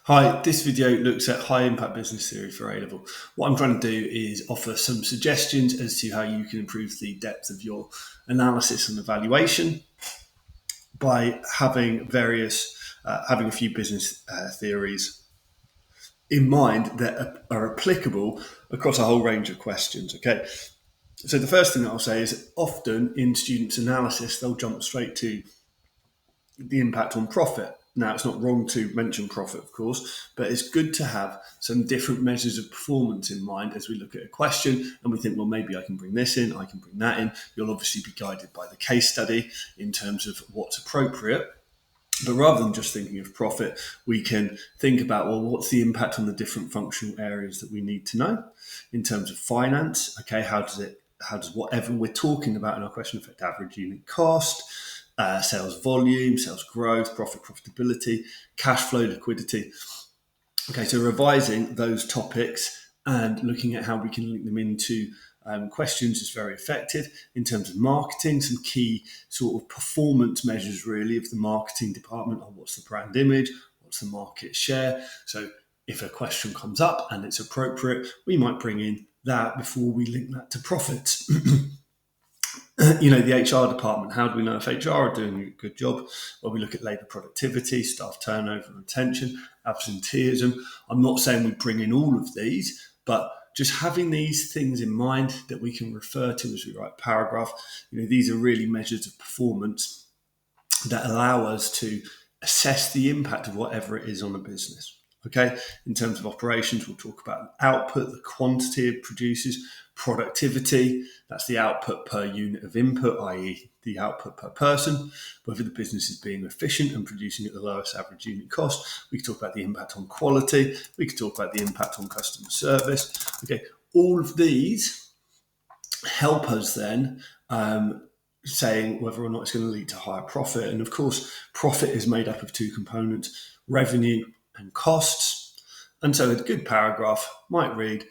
Hi, this video looks at high impact business theory for A level. What I'm trying to do is offer some suggestions as to how you can improve the depth of your analysis and evaluation by having a few business theories in mind that are applicable across a whole range of questions. Okay, so the first thing that I'll say is often in students' analysis, they'll jump straight to the impact on profit. Now, it's not wrong to mention profit, of course, but it's good to have some different measures of performance in mind as we look at a question and we think, well, maybe I can bring this in, I can bring that in. You'll obviously be guided by the case study in terms of what's appropriate. But rather than just thinking of profit, we can think about, well, what's the impact on the different functional areas that we need to know in terms of finance? Okay, how does whatever we're talking about in our question affect average unit cost? Sales volume, sales growth, profitability, cash flow, liquidity. Okay, so revising those topics and looking at how we can link them into questions is very effective. In terms of marketing, some key sort of performance measures really of the marketing department are what's the brand image, what's the market share. So if a question comes up and it's appropriate, we might bring in that before we link that to profits. The HR department, how do we know if HR are doing a good job? Well, we look at labour productivity, staff turnover and retention, absenteeism. I'm not saying we bring in all of these, but just having these things in mind that we can refer to as we write paragraph, these are really measures of performance that allow us to assess the impact of whatever it is on a business. Okay, in terms of operations, we'll talk about output, the quantity it produces, productivity, that's the output per unit of input, i.e. the output per person, whether the business is being efficient and producing at the lowest average unit cost. We can talk about the impact on quality, we can talk about the impact on customer service. Okay, all of these help us then saying whether or not it's going to lead to higher profit. And of course, profit is made up of two components, revenue and costs. And so a good paragraph might read,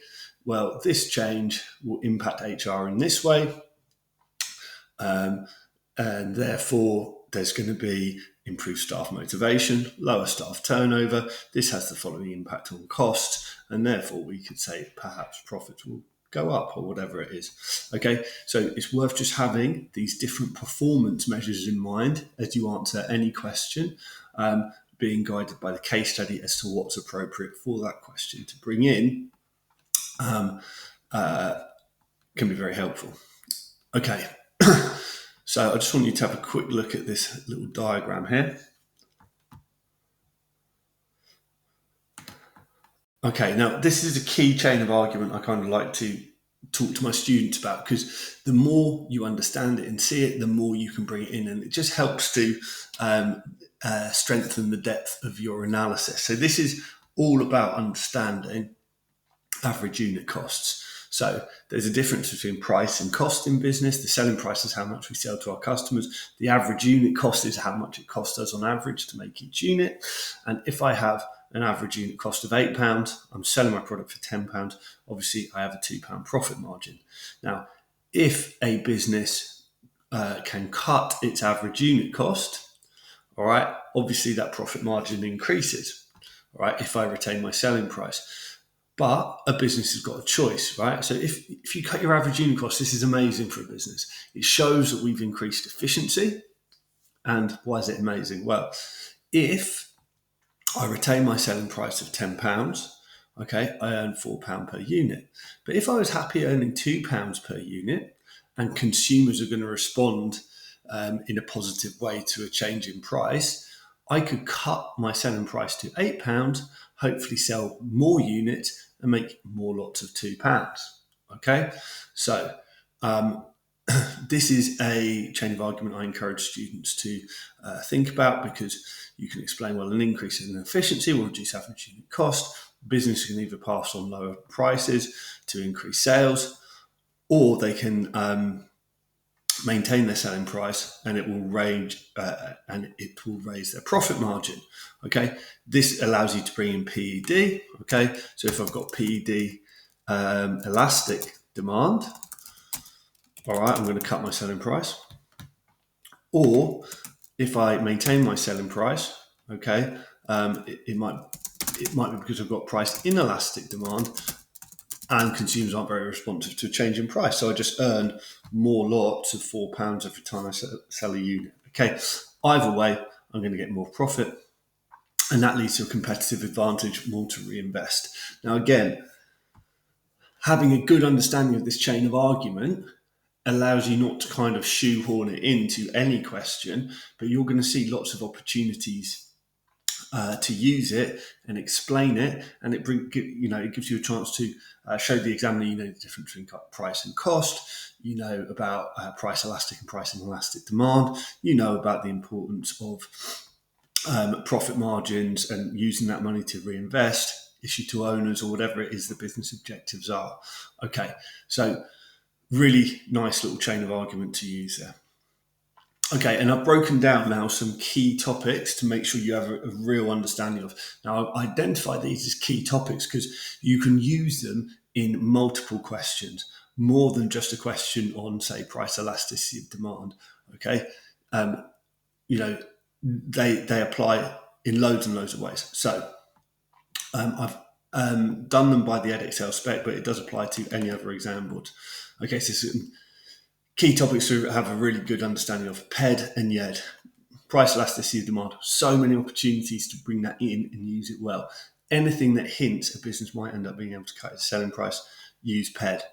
well, this change will impact HR in this way, and therefore there's going to be improved staff motivation, lower staff turnover. This has the following impact on costs, and therefore we could say perhaps profits will go up or whatever it is. Okay, so it's worth just having these different performance measures in mind as you answer any question, being guided by the case study as to what's appropriate for that question to bring in. Can be very helpful. Okay, so I just want you to have a quick look at this little diagram here. Okay, now this is a key chain of argument I kind of like to talk to my students about, because the more you understand it and see it, the more you can bring it in, and it just helps to strengthen the depth of your analysis. So this is all about understanding average unit costs. So there's a difference between price and cost in business. The selling price is how much we sell to our customers. The average unit cost is how much it costs us on average to make each unit. And if I have an average unit cost of £8, I'm selling my product for £10. Obviously, I have a £2 profit margin. Now, if a business can cut its average unit cost, all right, obviously that profit margin increases, all right, if I retain my selling price. But a business has got a choice, right? So if you cut your average unit cost, this is amazing for a business. It shows that we've increased efficiency. And why is it amazing? Well, if I retain my selling price of £10, okay, I earn £4 per unit. But if I was happy earning £2 per unit and consumers are going to respond in a positive way to a change in price, I could cut my selling price to £8, hopefully sell more units and make more lots of £2. Okay, so this is a chain of argument I encourage students to think about, because you can explain, well, an increase in efficiency will reduce average unit cost. Business can either pass on lower prices to increase sales, or they can maintain their selling price, and it will raise their profit margin. Okay, this allows you to bring in PED. Okay, so if I've got PED elastic demand, all right, I'm going to cut my selling price. Or if I maintain my selling price, okay, it might it might be because I've got price inelastic demand and consumers aren't very responsive to a change in price. So I just earn more lots of £4 every time I sell a unit. Okay, either way, I'm going to get more profit, and that leads to a competitive advantage, more to reinvest. Now, again, having a good understanding of this chain of argument allows you not to kind of shoehorn it into any question, but you're going to see lots of opportunities to use it and explain it, and it gives you a chance to show the examiner the difference between price and cost. About price elastic and price inelastic demand. About the importance of profit margins and using that money to reinvest, issue to owners, or whatever it is the business objectives are. Okay, so really nice little chain of argument to use there. Okay, and I've broken down now some key topics to make sure you have a real understanding of. Now, I've identified these as key topics because you can use them in multiple questions, more than just a question on, say, price elasticity of demand. Okay, they apply in loads and loads of ways. So I've done them by the Edexcel spec, but it does apply to any other exam board. Okay, so key topics to have a really good understanding of: PED and YED, price elasticity of demand. So many opportunities to bring that in and use it well. Anything that hints a business might end up being able to cut its selling price, use PED.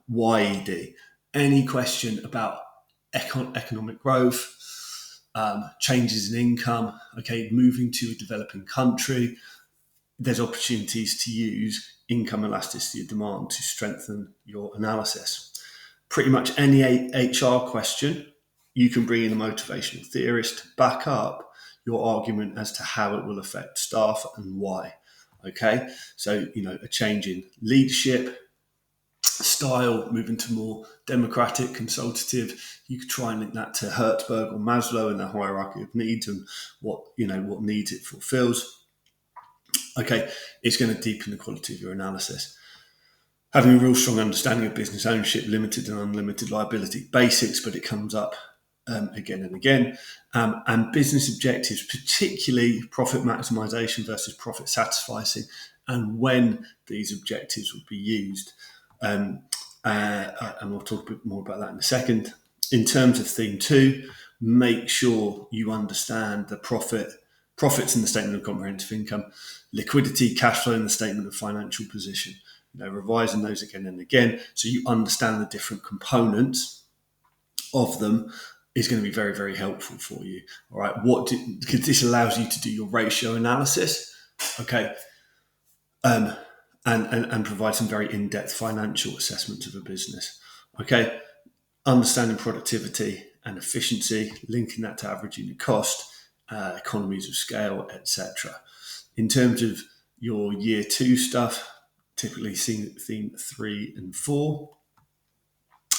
YED, any question about economic growth, changes in income, okay, moving to a developing country, there's opportunities to use income elasticity of demand to strengthen your analysis. Pretty much any HR question, you can bring in a motivational theorist to back up your argument as to how it will affect staff and why. Okay, so a change in leadership style, moving to more democratic, consultative. You could try and link that to Hertzberg or Maslow and the hierarchy of needs and what needs it fulfills. Okay, it's going to deepen the quality of your analysis. Having a real strong understanding of business ownership, limited and unlimited liability, basics, but it comes up again and again. And business objectives, particularly profit maximization versus profit satisficing, and when these objectives would be used. And we'll talk a bit more about that in a second. In terms of theme 2, make sure you understand the profits in the statement of comprehensive income, liquidity, cash flow in the statement of financial position. Revising those again and again so you understand the different components of them is going to be very, very helpful for you. All right, because this allows you to do your ratio analysis, okay, and provide some very in-depth financial assessments of a business. Okay, understanding productivity and efficiency, linking that to average unit cost, economies of scale, etc. In terms of your year 2 stuff, typically theme 3 and 4,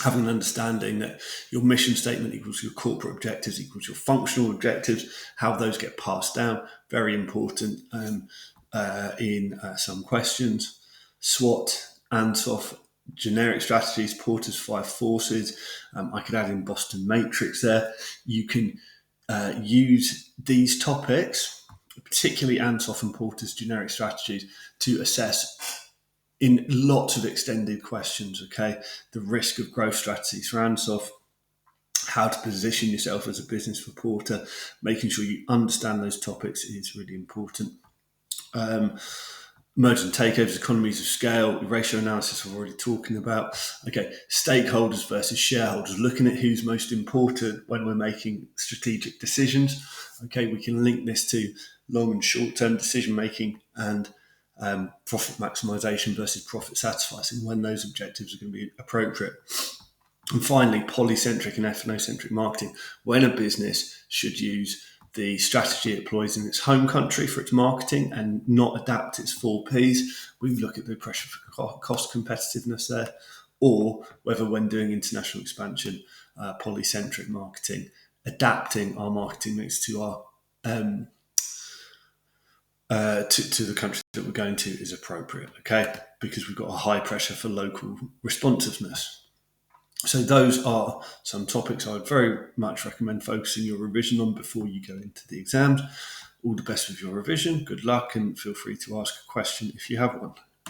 having an understanding that your mission statement equals your corporate objectives equals your functional objectives, how those get passed down, very important in some questions. SWOT, ANSOF, generic strategies, Porter's 5 forces. I could add in Boston Matrix there. You can use these topics, particularly ANSOF and Porter's generic strategies, to assess in lots of extended questions, okay? The risk of growth strategies for ANSOF, how to position yourself as a business for Porter, making sure you understand those topics is really important. Mergers and takeovers, economies of scale, ratio analysis we're already talking about. Okay, stakeholders versus shareholders, looking at who's most important when we're making strategic decisions. Okay, we can link this to long and short-term decision-making and profit maximization versus profit satisficing, when those objectives are going to be appropriate. And finally, polycentric and ethnocentric marketing, when a business should use the strategy it employs in its home country for its marketing and not adapt its 4 Ps. We look at the pressure for cost competitiveness there, or whether when doing international expansion, polycentric marketing, adapting our marketing mix to our to the country that we're going to is appropriate, okay? Because we've got a high pressure for local responsiveness. So those are some topics I would very much recommend focusing your revision on before you go into the exams. All the best with your revision. Good luck, and feel free to ask a question if you have one.